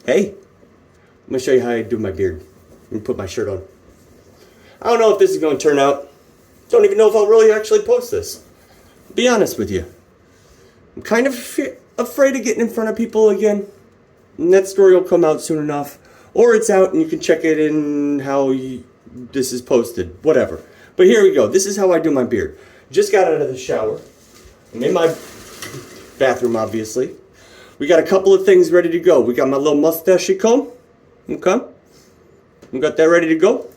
Hey, I'm going to show you how I do my beard. Let me put my shirt on. I don't know if this is going to turn out. Don't even know if I'll really actually post this. Be honest with you. I'm kind of afraid of getting in front of people again. And that story will come out soon enough. Or it's out and you can check it in how this is posted. Whatever. But here we go. This is how I do my beard. Just got out of the shower. I'm in my bathroom, obviously. We got a couple of things ready to go. We got my little mustache comb. Okay. We got that ready to go.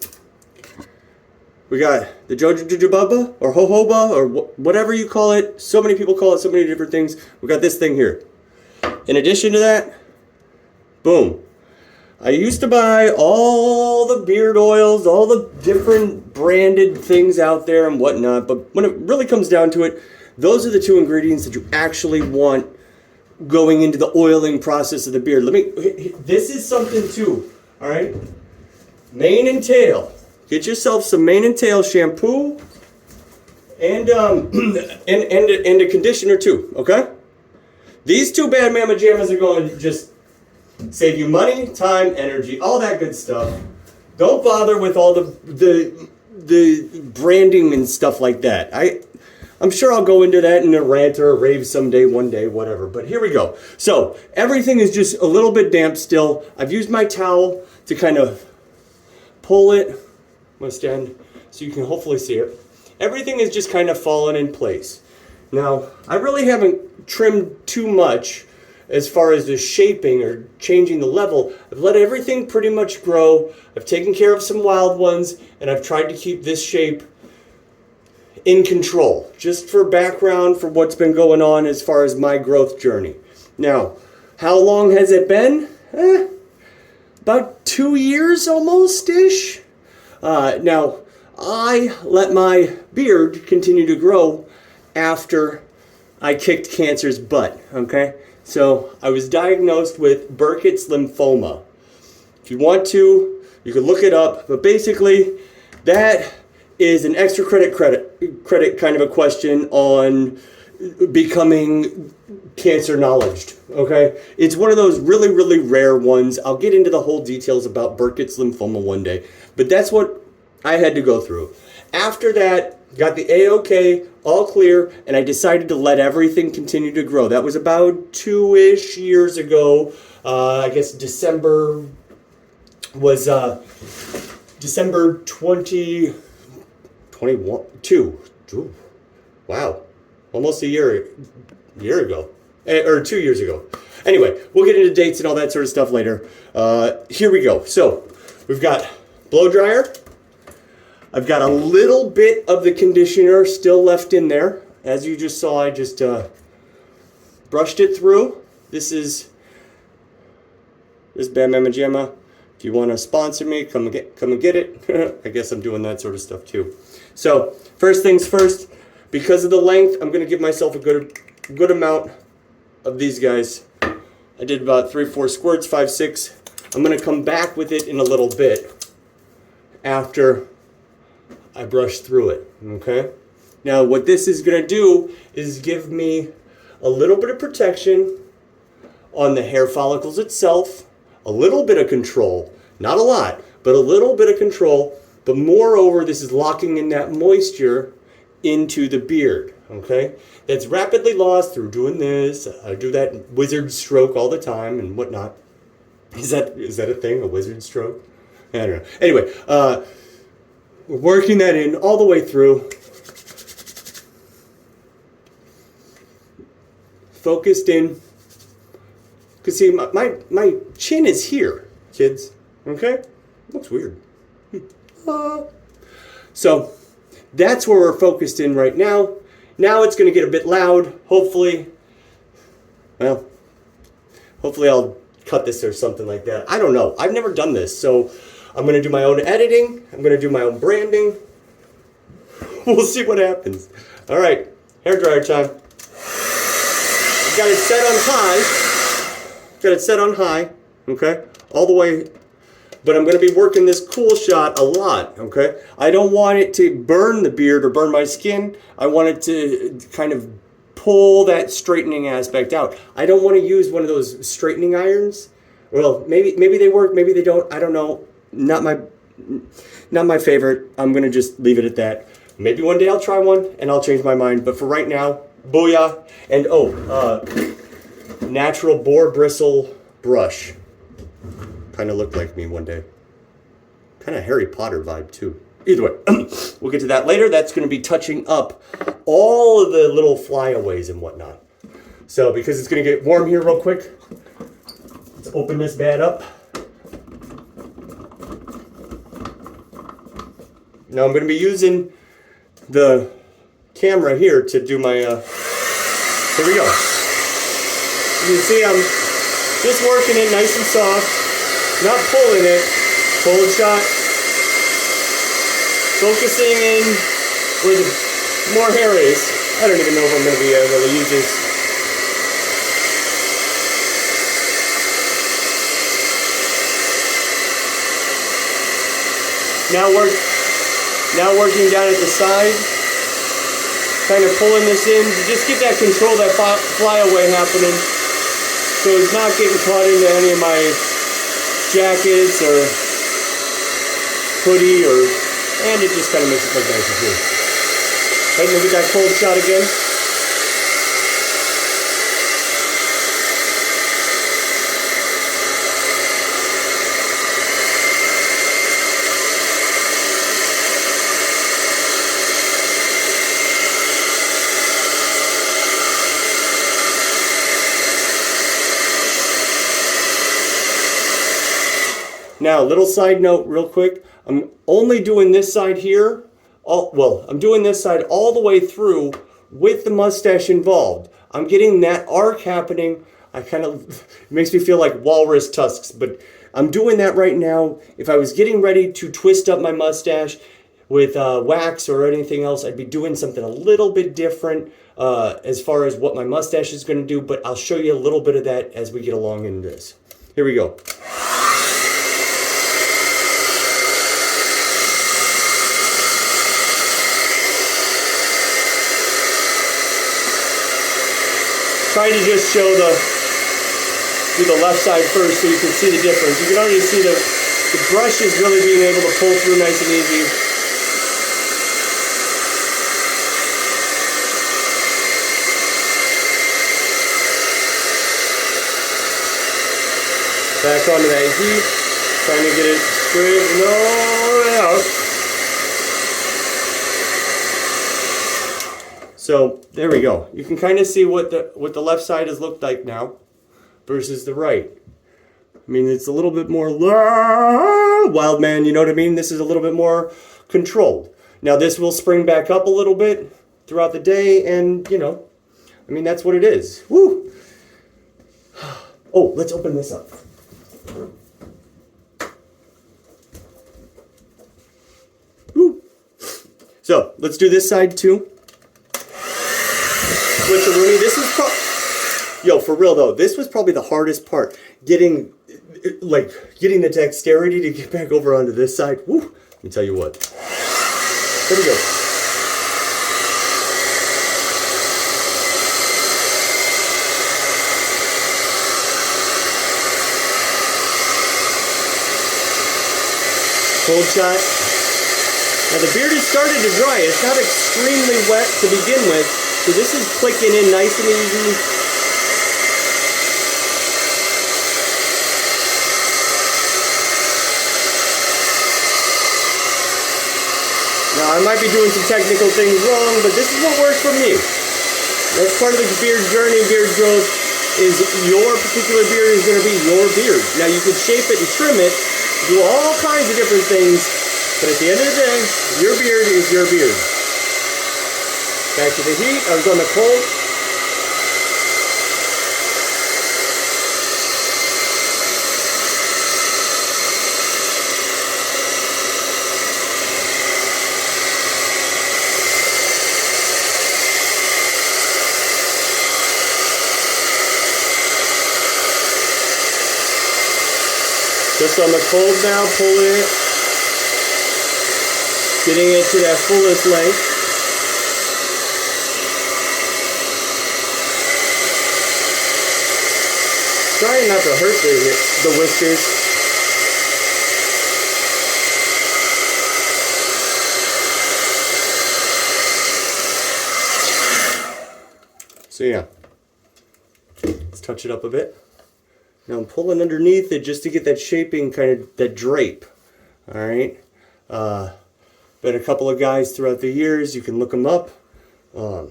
We got the Jojoba or Jojoba or whatever you call it. So many people call it so many different things. We got this thing here. In addition to that, boom. I used to buy all the beard oils, all the different branded things out there and whatnot. But when it really comes down to it, those are the two ingredients that you actually want going into the oiling process of the beard. This is something too, all right? Mane and tail. Get yourself some mane and tail shampoo and a conditioner too, okay? These two bad mama jammas are going to just save you money, time, energy, all that good stuff. Don't bother with all the branding and stuff like that. I'm sure I'll go into that in a rant or a rave someday, one day, whatever. But here we go. So everything is just a little bit damp still. I've used my towel to kind of pull it. I'm going to stand so you can hopefully see it. Everything is just kind of fallen in place. Now, I really haven't trimmed too much as far as the shaping or changing the level. I've let everything pretty much grow. I've taken care of some wild ones, and I've tried to keep this shape in control, just for background for what's been going on as far as my growth journey. Now, how long has it been? About 2 years almost-ish. Now, I let my beard continue to grow after I kicked cancer's butt, okay? So I was diagnosed with Burkitt's lymphoma. If you want to, you can look it up, but basically that is an extra credit kind of a question on becoming cancer knowledged, okay? It's one of those really, really rare ones. I'll get into the whole details about Burkitt's lymphoma one day, but that's what I had to go through. After that, got the A-OK, all clear, and I decided to let everything continue to grow. That was about 2-ish years ago. I guess December was December 2022. Wow, almost a year ago, or 2 years ago. Anyway, we'll get into dates and all that sort of stuff later. Here we go. So we've got blow dryer. I've got a little bit of the conditioner still left in there. As you just saw, I just brushed it through. This Bad Mama Jamma. If you want to sponsor me, come and get it. I guess I'm doing that sort of stuff too. So first things first, because of the length, I'm going to give myself a good amount of these guys. I did about 3-4 squirts, 5-6. I'm going to come back with it in a little bit after I brush through it, okay? Now, what this is going to do is give me a little bit of protection on the hair follicles itself, a little bit of control, not a lot, but a little bit of control, but moreover, this is locking in that moisture into the beard, okay? That's rapidly lost through doing this. I do that wizard stroke all the time and whatnot. Is that a thing, a wizard stroke? I don't know. Anyway, we're working that in all the way through. Focused in. Because see, my chin is here, kids. Okay? Looks weird. So, that's where we're focused in right now. Now it's going to get a bit loud. Hopefully I'll cut this or something like that. I don't know. I've never done this, so I'm going to do my own editing. I'm going to do my own branding. We'll see what happens. All right, hair dryer time. I've got it set on high. Okay, all the way. But I'm going to be working this cool shot a lot, okay? I don't want it to burn the beard or burn my skin. I want it to kind of pull that straightening aspect out. I don't want to use one of those straightening irons. Well, maybe they work, maybe they don't. I don't know. Not my favorite. I'm gonna just leave it at that. Maybe one day I'll try one and I'll change my mind. But for right now, booyah! And natural boar bristle brush. Kind of looked like me one day. Kind of Harry Potter vibe too. Either way, we'll get to that later. That's going to be touching up all of the little flyaways and whatnot. So because it's going to get warm here real quick, let's open this bad up. Now I'm going to be using the camera here to do my, here we go. You can see I'm just working it nice and soft, not pulling it, cold shot. Focusing in where the more hair is. I don't even know if I'm going to be able to use this. Now working down at the side, kind of pulling this in to just get that control, that flyaway happening, so it's not getting caught into any of my jackets or hoodie and it just kind of makes it look nice and clean. Right, look at that cold shot again. Now, little side note real quick. I'm only doing this side here. I'm doing this side all the way through with the mustache involved. I'm getting that arc happening. It makes me feel like walrus tusks, but I'm doing that right now. If I was getting ready to twist up my mustache with wax or anything else, I'd be doing something a little bit different as far as what my mustache is going to do, but I'll show you a little bit of that as we get along in this. Here we go. Try to just show do the left side first so you can see the difference. You can already see the brush is really being able to pull through nice and easy. Back onto that heat, trying to get it straight and all the way out. So there we go. You can kind of see what the left side has looked like now versus the right. I mean, it's a little bit more wild man, you know what I mean? This is a little bit more controlled. Now this will spring back up a little bit throughout the day, and I mean, that's what it is. Woo! Oh, let's open this up. Woo! So let's do this side too. Switcheroonie. This is for real though, this was probably the hardest part. Getting the dexterity to get back over onto this side. Woo! Let me tell you what. Here we go. Cold shot. Now the beard is starting to dry. It's not extremely wet to begin with. So this is clicking in nice and easy. Now I might be doing some technical things wrong, but this is what works for me. That's part of the beard journey, beard growth, is your particular beard is going to be your beard. Now you can shape it and trim it, do all kinds of different things, but at the end of the day, your beard is your beard. Back to the heat. I was on the cold. Just on the cold now, pulling it, getting it to that fullest length. Trying not to hurt the whiskers. So yeah, let's touch it up a bit. Now I'm pulling underneath it just to get that shaping, kind of that drape. All right. Been a couple of guys throughout the years, you can look them up, that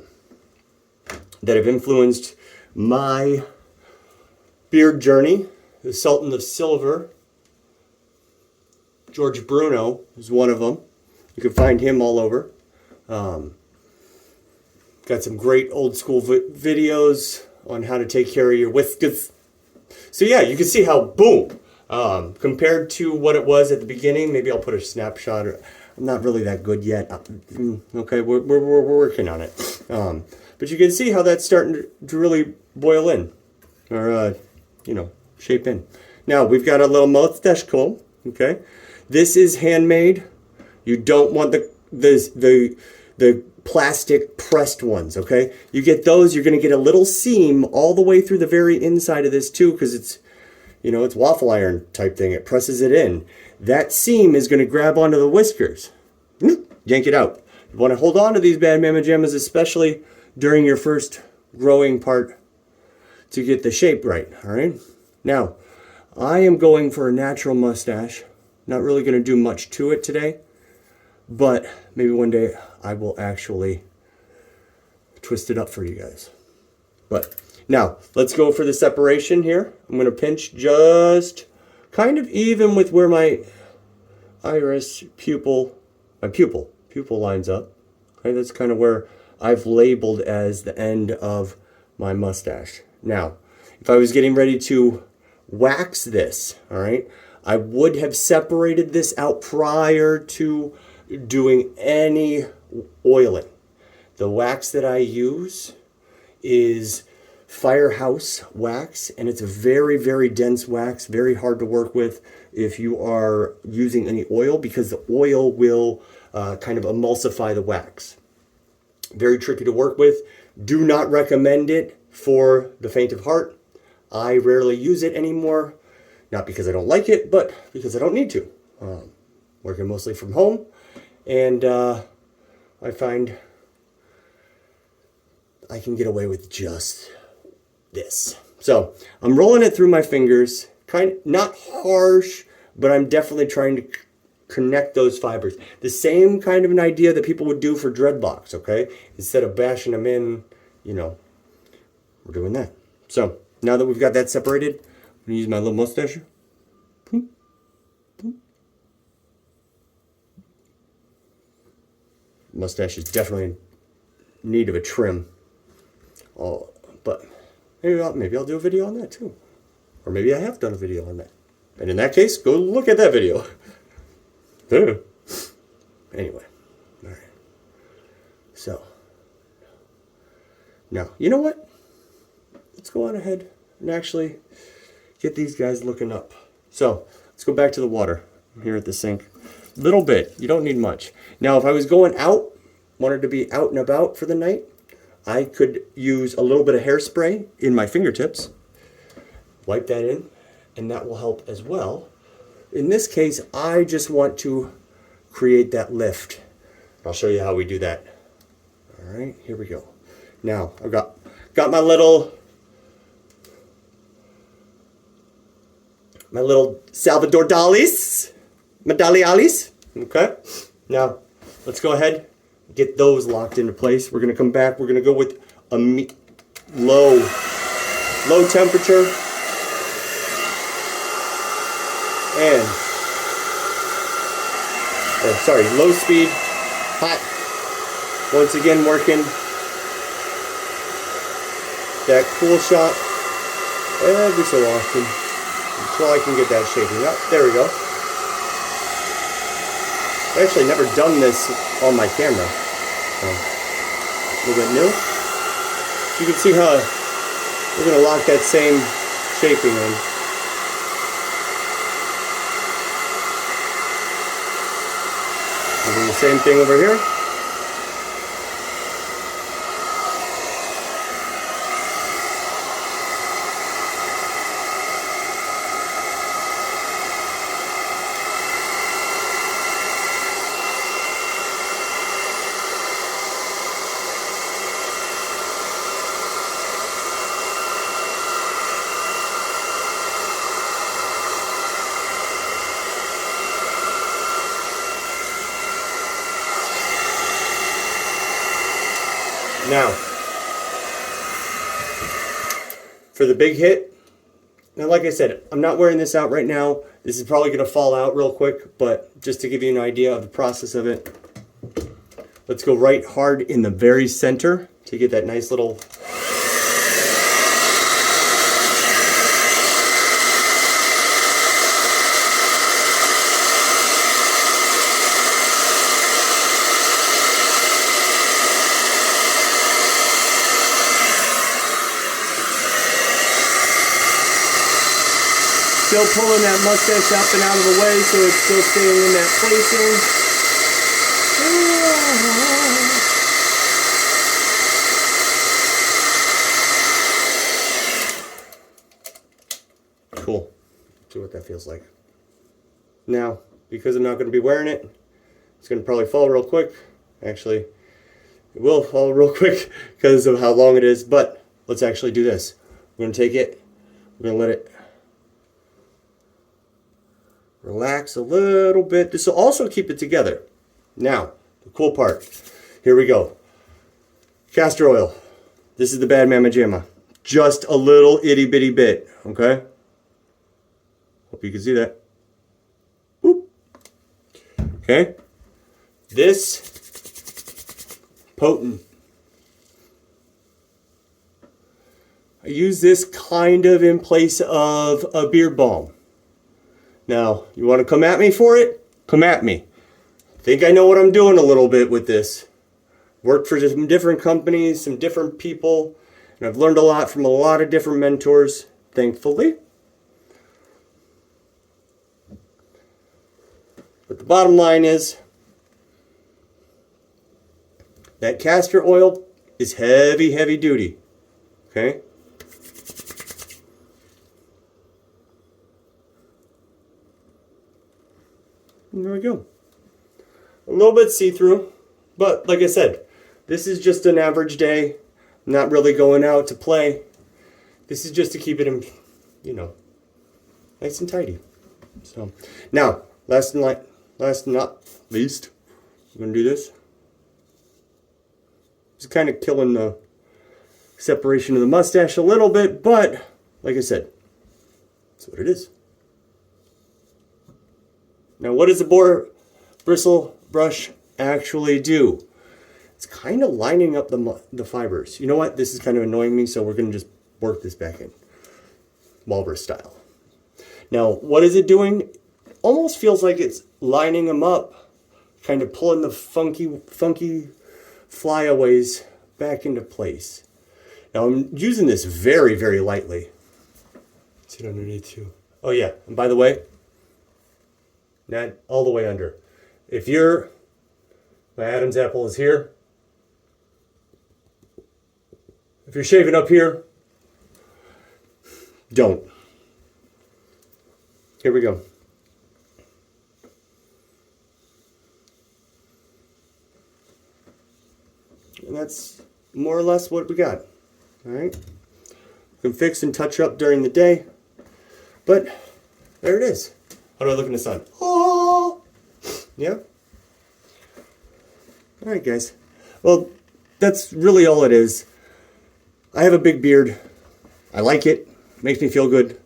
have influenced my beard journey. The Sultan of Silver, George Bruno is one of them. You can find him all over. Got some great old school videos on how to take care of your whiskers. So yeah, you can see how, boom, compared to what it was at the beginning. Maybe I'll put a snapshot. I'm not really that good yet. Okay, we're working on it. But you can see how that's starting to really boil in, or shape in. Now we've got a little mustache comb. Okay, this is handmade. You don't want the plastic pressed ones. Okay, you get those, you're going to get a little seam all the way through the very inside of this too, because it's waffle iron type thing. It presses it in. That seam is going to grab onto the whiskers. Yank it out. You want to hold on to these bad mamma jammas, especially during your first growing part, to get the shape right. All right. Now, I am going for a natural mustache. Not really going to do much to it today, but maybe one day I will actually twist it up for you guys. But now, let's go for the separation here. I'm going to pinch just kind of even with where my iris pupil lines up. Okay, that's kind of where I've labeled as the end of my mustache. Now, if I was getting ready to wax this, all right, I would have separated this out prior to doing any oiling. The wax that I use is Firehouse wax, and it's a very, very dense wax, very hard to work with if you are using any oil, because the oil will kind of emulsify the wax. Very tricky to work with. Do not recommend it for the faint of heart. I rarely use it anymore, not because I don't like it, but because I don't need to. Working mostly from home, and I find I can get away with just this. So I'm rolling it through my fingers, not harsh, but I'm definitely trying to connect those fibers. The same kind of an idea that people would do for dreadlocks, okay? Instead of bashing them in, we're doing that. So now that we've got that separated, I'm gonna use my little mustache. Mustache is definitely in need of a trim. Oh, but maybe I'll do a video on that too. Or maybe I have done a video on that. And in that case, go look at that video. Anyway. All right. So. Now, you know what? Let's go on ahead and actually get these guys looking up. So, let's go back to the water here at the sink. Little bit. You don't need much. Now, if I was going out, wanted to be out and about for the night, I could use a little bit of hairspray in my fingertips, wipe that in, and that will help as well. In this case, I just want to create that lift. I'll show you how we do that. All right, here we go. Now, I've got my little Salvador Dali's, my Dali Ali's. Okay, now let's go ahead. Get those locked into place. We're going to come back. We're going to go with a low temperature and low speed, hot. Once again, working that cool shot every so often until I can get that shaking up. There we go. I've actually never done this on my camera. So, a little bit new. You can see how we're going to lock that same shaping in. We'll do the same thing over here. Now, for the big hit, now like I said, I'm not wearing this out right now. This is probably going to fall out real quick, but just to give you an idea of the process of it, let's go right hard in the very center to get that nice little... Still pulling that mustache up and out of the way so it's still staying in that placing. Cool. See what that feels like. Now, because I'm not going to be wearing it, it's going to probably fall real quick. Actually, it will fall real quick because of how long it is, but let's actually do this. We're going to take it, we're going to let it relax a little bit. This will also keep it together. Now, the cool part. Here we go. Castor oil. This is the Bad Mama Jamma. Just a little itty bitty bit. Okay? Hope you can see that. Boop. Okay? This potent. I use this kind of in place of a beard balm. Now, you want to come at me for it? Come at me. Think I know what I'm doing a little bit with this. Worked for some different companies, some different people, and I've learned a lot from a lot of different mentors, thankfully. But the bottom line is that castor oil is heavy, heavy duty. Okay? And there we go. A little bit see-through, but like I said, this is just an average day. I'm not really going out to play. This is just to keep it in, nice and tidy. So now, last not least, I'm gonna do this. It's kind of killing the separation of the mustache a little bit, but like I said, that's what it is. Now, what does a boar bristle brush actually do? It's kind of lining up the fibers. You know what? This is kind of annoying me, so we're going to just work this back in. Walrus style. Now, what is it doing? Almost feels like it's lining them up, kind of pulling the funky flyaways back into place. Now, I'm using this very, very lightly. Sit underneath too. Oh yeah, and by the way, not all the way under. If my Adam's apple is here. If you're shaving up here, don't. Here we go. And that's more or less what we got. All right. You can fix and touch up during the day, but there it is. How do I look in the sun? Oh, yeah. All right, guys. Well, that's really all it is. I have a big beard. I like it. Makes me feel good.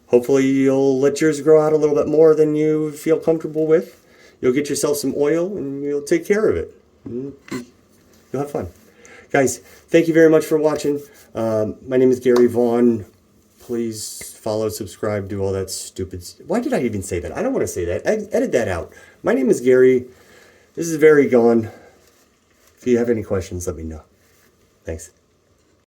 Hopefully you'll let yours grow out a little bit more than you feel comfortable with. You'll get yourself some oil and you'll take care of it. You'll have fun. Guys, thank you very much for watching. My name is Gary Vaughn. Please follow, subscribe, do all that stupid... Why did I even say that? I don't want to say that. Edit that out. My name is Gary. This is Very Gone. If you have any questions, let me know. Thanks.